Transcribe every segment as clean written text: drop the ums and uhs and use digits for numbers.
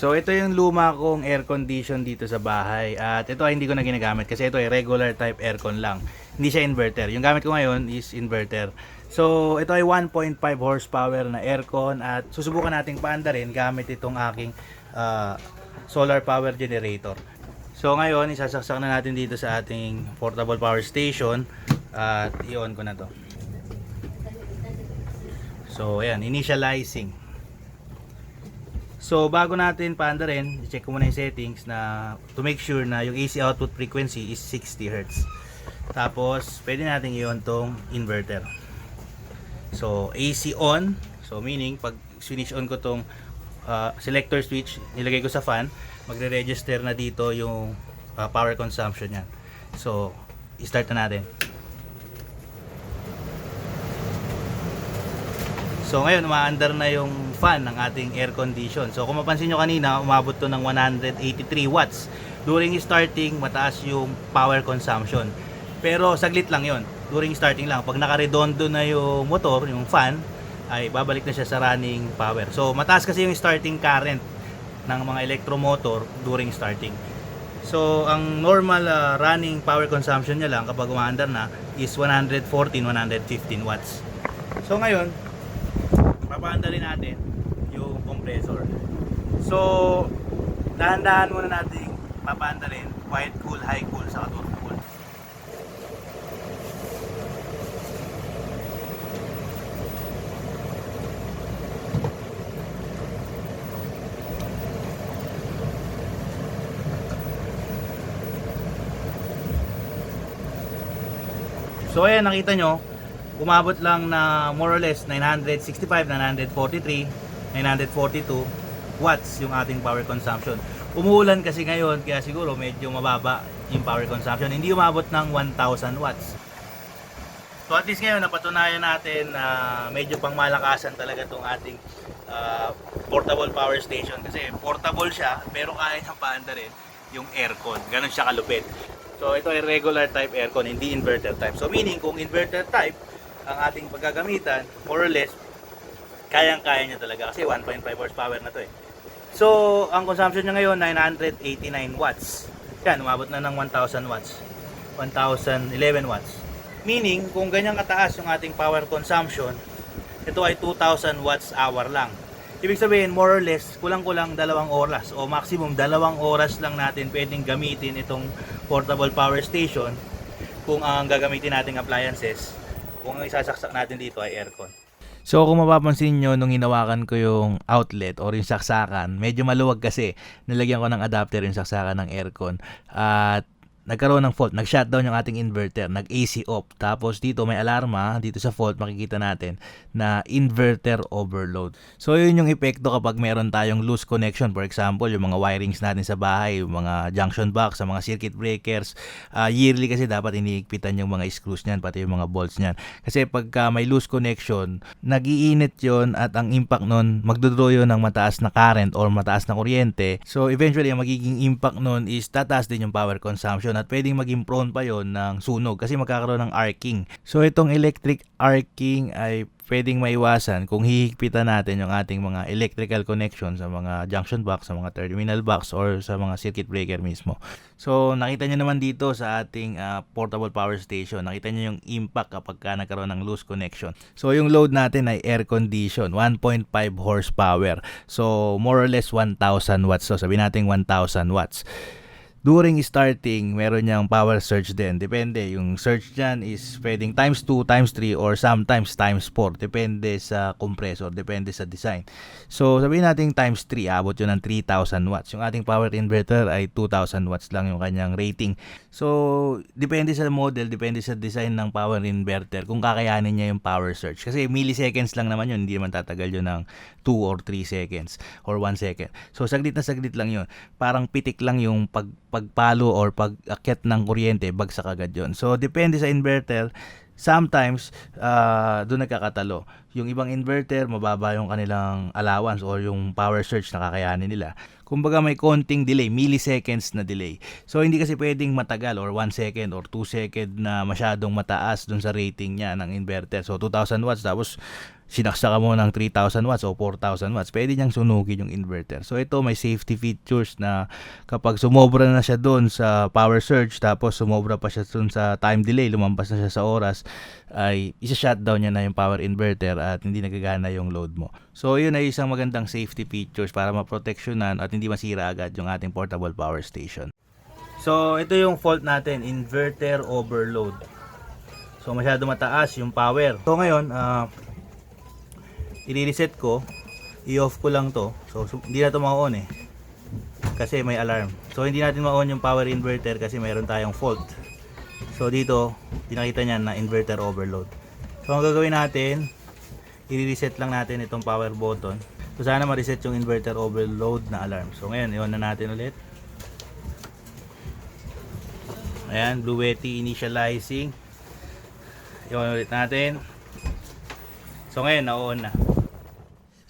So ito yung luma kong air condition dito sa bahay at ito ay hindi ko na ginagamit kasi ito ay regular type aircon lang. Hindi siya inverter. Yung gamit ko ngayon is inverter. So ito ay 1.5 horsepower na aircon at susubukan nating paandarin gamit itong aking solar power generator. So ngayon isasaksak na natin dito sa ating portable power station at i-on ko na to. So ayan, initializing. So bago natin paandarin, i-check ko muna yung settings na to make sure na yung AC output frequency is 60 Hz. Tapos pwede natin i-on tong inverter. So AC on, so meaning pag switch on ko tong selector switch, nilagay ko sa fan, magre-register na dito yung power consumption niya. So i-start na natin. So ngayon umaandar na yung fan ng ating air condition. So kung mapansin nyo kanina, umabot to ng 183 watts. During starting, mataas yung power consumption. Pero saglit lang yon. During starting lang. Pag nakaredondo na yung motor, yung fan, ay babalik na siya sa running power. So mataas kasi yung starting current ng mga electromotor during starting. So ang normal running power consumption niya lang kapag umaandar na is 114-115 watts. So ngayon, papaandarin natin yung compressor. So dahan-dahan muna natin papaandarin, quiet cool, high cool, saka turbo cool. So ayan, nakita nyo, umabot lang na more or less 965, 943, 942 watts yung ating power consumption. Umuulan kasi ngayon kaya siguro medyo mababa yung power consumption. Hindi umabot ng 1000 watts. So at least ngayon napatunayan natin na medyo pangmalakasan talaga itong ating portable power station kasi portable siya pero kaya niyang paandarin yung aircon. Ganon siya kalupit. So ito ay regular type aircon, hindi inverter type. So meaning kung inverter type ang ating paggagamitan, more or less kayang-kaya niya talaga kasi 1.5 horsepower na to eh. So ang consumption niya ngayon 989 watts. Yan, umabot na ng 1000 watts. 1011 watts. Meaning kung ganyan kataas yung ating power consumption, ito ay 2000 watts hour lang. Ibig sabihin, more or less, kulang-kulang 2 oras o maximum 2 oras lang natin pwedeng gamitin itong portable power station kung ang gagamitin nating appliances, kung ang isasaksak natin dito ay aircon. So kung mapapansin nyo, nung hinawakan ko yung outlet or yung saksakan, medyo maluwag kasi nilagyan ko ng adapter yung saksakan ng aircon at nagkaroon ng fault, nag-shutdown yung ating inverter, nag-AC off. Tapos dito may alarma, dito sa fault makikita natin na inverter overload. So yun yung epekto kapag meron tayong loose connection. For example, yung mga wirings natin sa bahay, yung mga junction box, sa mga circuit breakers. Yearly kasi dapat iniigpitan yung mga screws niyan, pati yung mga bolts niyan. Kasi pagka may loose connection, nag-iinit yun at ang impact nun, magdodraw yun ng mataas na current or mataas na kuryente. So eventually, ang magiging impact nun is tataas din yung power consumption at pwedeng maging prone pa yon ng sunog kasi magkakaroon ng arcing. So itong electric arcing ay pwedeng maiwasan kung hihigpitan natin yung ating mga electrical connection sa mga junction box, sa mga terminal box or sa mga circuit breaker mismo. So nakita nyo naman dito sa ating portable power station, nakita nyo yung impact kapag nagkaroon ng loose connection. So yung load natin ay air condition, 1.5 horsepower. So more or less 1000 watts. So sabihin natin 1000 watts. During starting, meron niyang power surge din. Depende. Yung surge dyan is pwedeng times 2, times 3, or sometimes times 4. Depende sa compressor. Depende sa design. So, sabihin natin times 3. Abot yun ng 3000 watts. Yung ating power inverter ay 2000 watts lang yung kanyang rating. So, depende sa model, depende sa design ng power inverter kung kakayanin niya yung power surge. Kasi milliseconds lang naman yun. Hindi naman tatagal yun ng 2 or 3 seconds or 1 second. So, saglit na saglit lang yun. Parang pitik lang yung pagpalo or pag-akyat ng kuryente, bagsak agad yun. So, depende sa inverter. Sometimes, doon nagkakatalo. Yung ibang inverter, mababa yung kanilang allowance or yung power surge na kakayanin nila. Kumbaga may konting delay, milliseconds na delay. So, hindi kasi pwedeng matagal or 1 second or 2 second na masyadong mataas dun sa rating niya ng inverter. So, 2000 watts tapos sinaksakan mo ng 3,000 watts o 4,000 watts, pwede niyang sunugin yung inverter. So ito may safety features na kapag sumobra na siya doon sa power surge, tapos sumobra pa siya doon sa time delay, lumampas na siya sa oras, ay isa-shutdown niya na yung power inverter at hindi nagagana yung load mo. So yun ay isang magandang safety features para maproteksyonan at hindi masira agad yung ating portable power station. So ito yung fault natin, inverter overload. So masyado mataas yung power. So ngayon, i-reset ko, i-off ko lang to. So hindi na to ma-on kasi may alarm. So hindi natin ma-on yung power inverter kasi mayroon tayong fault. So dito, pinakita niyan na inverter overload. So ang gagawin natin, i-reset lang natin itong power button. So sana ma-reset yung inverter overload na alarm. So ngayon, i-on na natin ulit. Ayan, Bluetti initializing. I-on ulit natin. So ngayon, na-on na.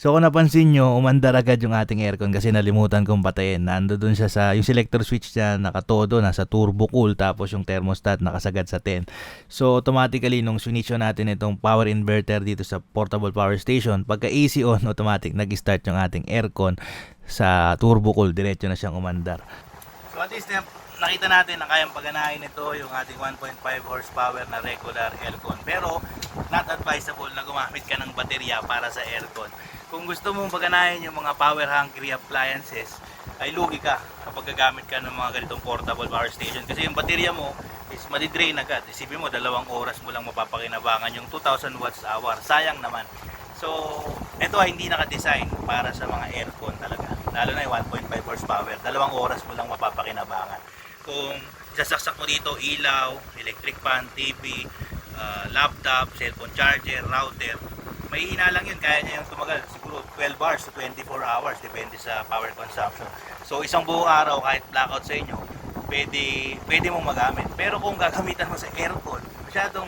So kung napansin nyo, umandar agad yung ating aircon kasi nalimutan kong patayin. Nando dun siya sa, yung selector switch niya nakatodo, nasa turbo cool, tapos yung thermostat nakasagad sa 10. So automatically, nung switch natin itong power inverter dito sa portable power station, pagka AC on, automatic nag-start yung ating aircon sa turbo cool, diretso na siyang umandar. So at least nakita natin na kayang paganahin ito yung ating 1.5 horsepower na regular aircon. Pero not advisable na gumamit ka ng baterya para sa aircon. Kung gusto mong paganahin yung mga power hungry appliances, ay lugi ka kapag gagamit ka ng mga ganitong portable power station. Kasi yung baterya mo is madidrain agad. Isipin mo, 2 oras mo lang mapapakinabangan yung 2,000 watts hour. Sayang naman. So, ito ay hindi naka-design para sa mga aircon talaga. Lalo na yung 1.5 horsepower. 2 oras mo lang mapapakinabangan. Kung sasaksak mo dito, ilaw, electric fan, TV, laptop, cellphone charger, router, may hina lang yun, kaya niya yung tumagal siguro 12 hours to 24 hours, depende sa power consumption. So isang buong araw, kahit blackout sa inyo, pwede mong magamit. Pero kung gagamitan mo sa aircon, masyadong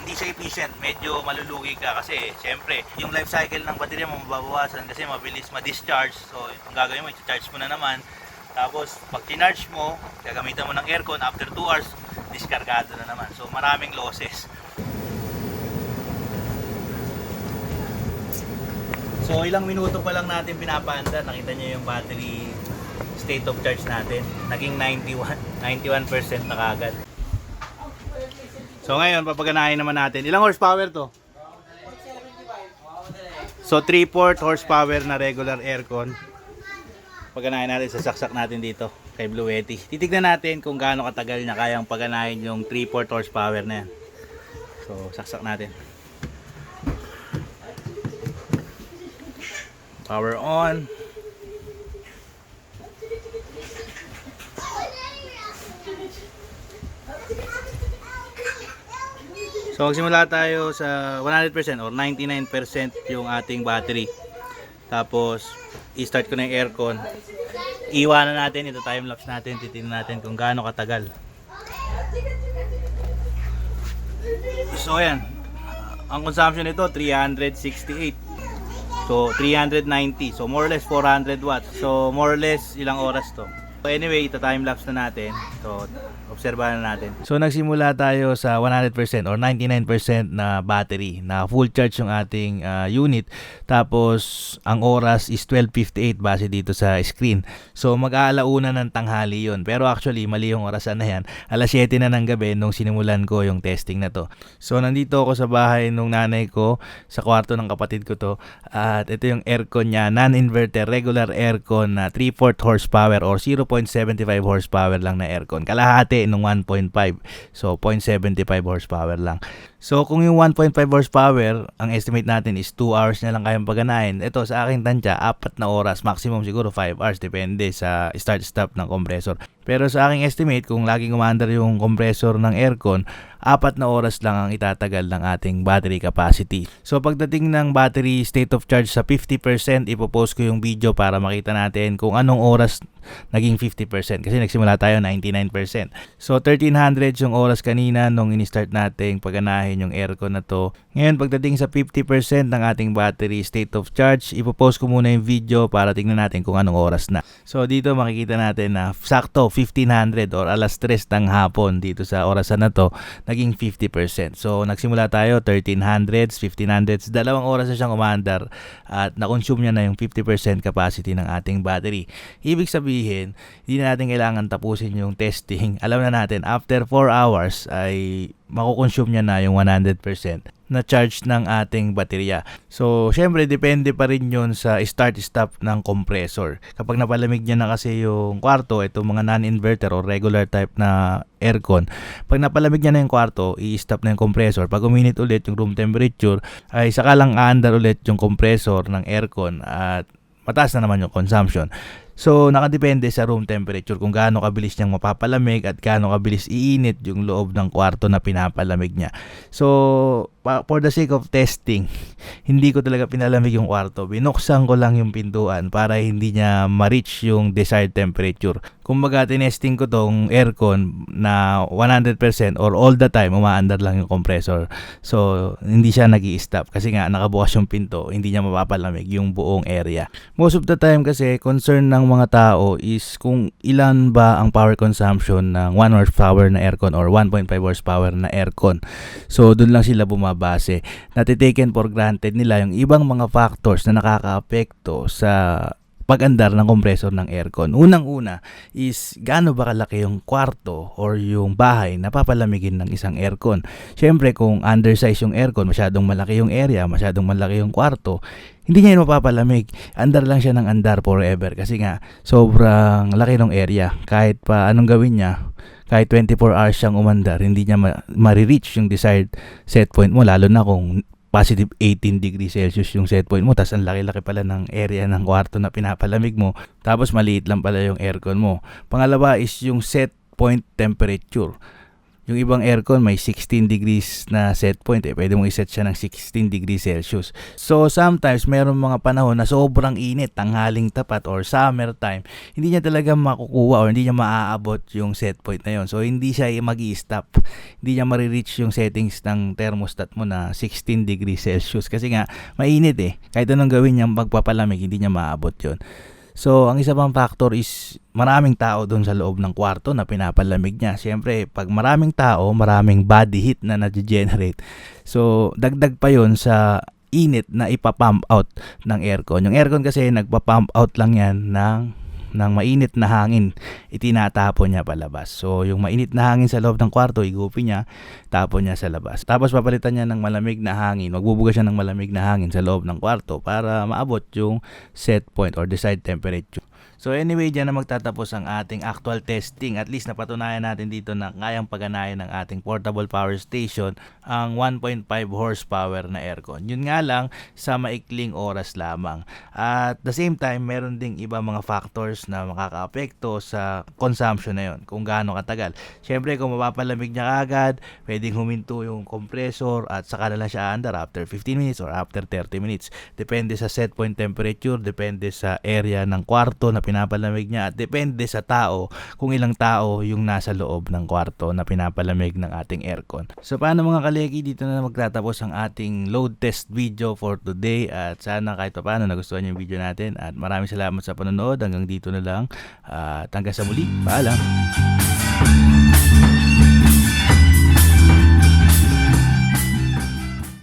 hindi siya efficient, medyo malulugi ka kasi siyempre yung life cycle ng baterya mo mababawasan kasi mabilis ma-discharge. So yung gagawin mo, i-charge mo na naman, tapos pag tinarge mo, gagamitan mo ng aircon, after 2 hours diskargado na naman. So maraming losses. So ilang minuto pa lang natin pinapaandar, nakita niyo yung battery state of charge natin, naging 91% na kagad. So ngayon, papaganahin naman natin. Ilang horsepower to? So 3/4 horsepower na regular aircon. Paganahin natin, sasaksak natin dito kay Bluetti. Titignan natin kung gaano katagal na kayang paganahin yung 3/4 horsepower na yan. So saksak natin. Power on. So magsimula tayo sa 100% or 99% yung ating battery. Tapos i-start ko na yung aircon. Iwanan natin, ito time lapse natin, titingnan natin kung gaano katagal. So ayan, ang consumption nito 368. So 390, so more or less 400 watts. So more or less ilang oras to. So anyway, ito time lapse na natin. So obserbahan na natin. So nagsimula tayo sa 100% or 99% na battery, na full charge yung ating unit. Tapos ang oras is 12:58 base dito sa screen. So mag-aalauna ng tanghali yun. Pero actually mali yung orasan na yan. Alas 7 na ng gabi nung sinimulan ko yung testing na to. So nandito ako sa bahay nung nanay ko, sa kwarto ng kapatid ko to. At ito yung aircon niya, non-inverter regular aircon na 3/4 horsepower or 0.75 horsepower lang na aircon. Kalahati nung 1.5. So 0.75 horsepower lang. So kung yung 1.5 horsepower, ang estimate natin is 2 hours na lang kayang paganahin. Ito sa aking tansya, 4 na oras, maximum siguro 5 hours, depende sa start-stop ng compressor. Pero sa aking estimate, kung laging umandar yung compressor ng aircon, 4 na oras lang ang itatagal ng ating battery capacity. So pagdating ng battery state of charge sa 50%, ipopost ko yung video para makita natin kung anong oras naging 50%. Kasi nagsimula tayo 99%. So 1300 yung oras kanina nung in-start natin paganahin yung aircon na to. Ngayon pagdating sa 50% ng ating battery state of charge, ipopost ko muna yung video para tingnan natin kung anong oras na. So dito makikita natin na sakto 1500 or alas 3 ng hapon dito sa orasan na to, naging 50%. So nagsimula tayo 1300s, 1500s, 2 oras na siyang umaandar at na-consume niya na yung 50% capacity ng ating battery. Ibig sabihin, hindi na natin kailangan tapusin yung testing. Alam na natin, after 4 hours ay makukonsume niya na yung 100% na charge ng ating baterya. So, syempre, depende pa rin yun sa start-stop ng compressor. Kapag napalamig niya na kasi yung kwarto, itong mga non-inverter or regular type na aircon, pag napalamig niya na yung kwarto, i-stop na yung compressor. Pag uminit ulit yung room temperature, ay saka lang aandar ulit yung compressor ng aircon at mataas na naman yung consumption. So, nakadepende sa room temperature kung gaano kabilis niyang mapapalamig at gaano kabilis iinit yung loob ng kwarto na pinapalamig niya. So, for the sake of testing, hindi ko talaga pinalamig yung kwarto. Binuksan ko lang yung pintuan para hindi niya ma-reach yung desired temperature. Kumbaga, tinesting ko tong aircon na 100% or all the time umaandar lang yung compressor. So, hindi siya nag-i-stop kasi nga nakabukas yung pinto, hindi niya mapapalamig yung buong area. Most of the time kasi, concern ng mga tao is kung ilan ba ang power consumption ng 1 horsepower na aircon or 1.5 horsepower na aircon. So, dun lang sila bumabase. Natitaken for granted nila yung ibang mga factors na nakakaapekto sa pag-andar ng compressor ng aircon. Unang-una is gaano ba kalaki yung kwarto or yung bahay na papalamigin ng isang aircon. Siyempre kung undersize yung aircon, masyadong malaki yung area, masyadong malaki yung kwarto, hindi niya yun mapapalamig. Andar lang siya ng andar forever kasi nga sobrang laki ng area. Kahit pa anong gawin niya, kahit 24 hours siyang umandar, hindi niya ma-reach yung desired set point mo, lalo na kung positive 18 degrees Celsius yung set point mo, tas ang laki-laki pala ng area ng kwarto na pinapalamig mo, tapos maliit lang pala yung aircon mo. Pangalawa is yung set point temperature. Yung ibang aircon may 16 degrees na set point pwede mong iset siya ng 16 degrees Celsius. So sometimes meron mga panahon na sobrang init, tanghaling tapat or summer time, hindi niya talaga makukuha or hindi niya maaabot yung set point na yon. So hindi siya mag-i-stop, hindi niya ma-reach yung settings ng thermostat mo na 16 degrees Celsius kasi nga mainit kahit anong gawin niya magpapalamig, hindi niya maaabot yon. So, ang isa pang factor is maraming tao doon sa loob ng kwarto na pinapalamig niya. Siyempre, pag maraming tao, maraming body heat na na-generate. So, dagdag pa yon sa init na ipapump out ng aircon. Yung aircon kasi nagpa-pump out lang yan ng mainit na hangin, itinatapon niya palabas. So, yung mainit na hangin sa loob ng kwarto, igupin niya, tapon niya sa labas. Tapos, papalitan niya ng malamig na hangin. Magbubuga siya ng malamig na hangin sa loob ng kwarto para maabot yung set point or desired temperature. So anyway, dyan na magtatapos ang ating actual testing. At least napatunayan natin dito na kayang pagganayan ng ating portable power station ang 1.5 horsepower na aircon. Yun nga lang, sa maikling oras lamang. At the same time, meron ding iba mga factors na makakaapekto sa consumption na yun, kung gaano katagal. Siyempre, kung mapapalamig niya agad, pwedeng huminto yung compressor at saka na lang siya andar after 15 minutes or after 30 minutes. Depende sa set point temperature, depende sa area ng kwarto na pinapalamig niya at depende sa tao kung ilang tao yung nasa loob ng kwarto na pinapalamig ng ating aircon. So paano mga kaleki, dito na magtatapos ang ating load test video for today at sana kahit paano nagustuhan yung video natin at maraming salamat sa panonood. Hanggang dito na lang at hanggang sa muli, paalam.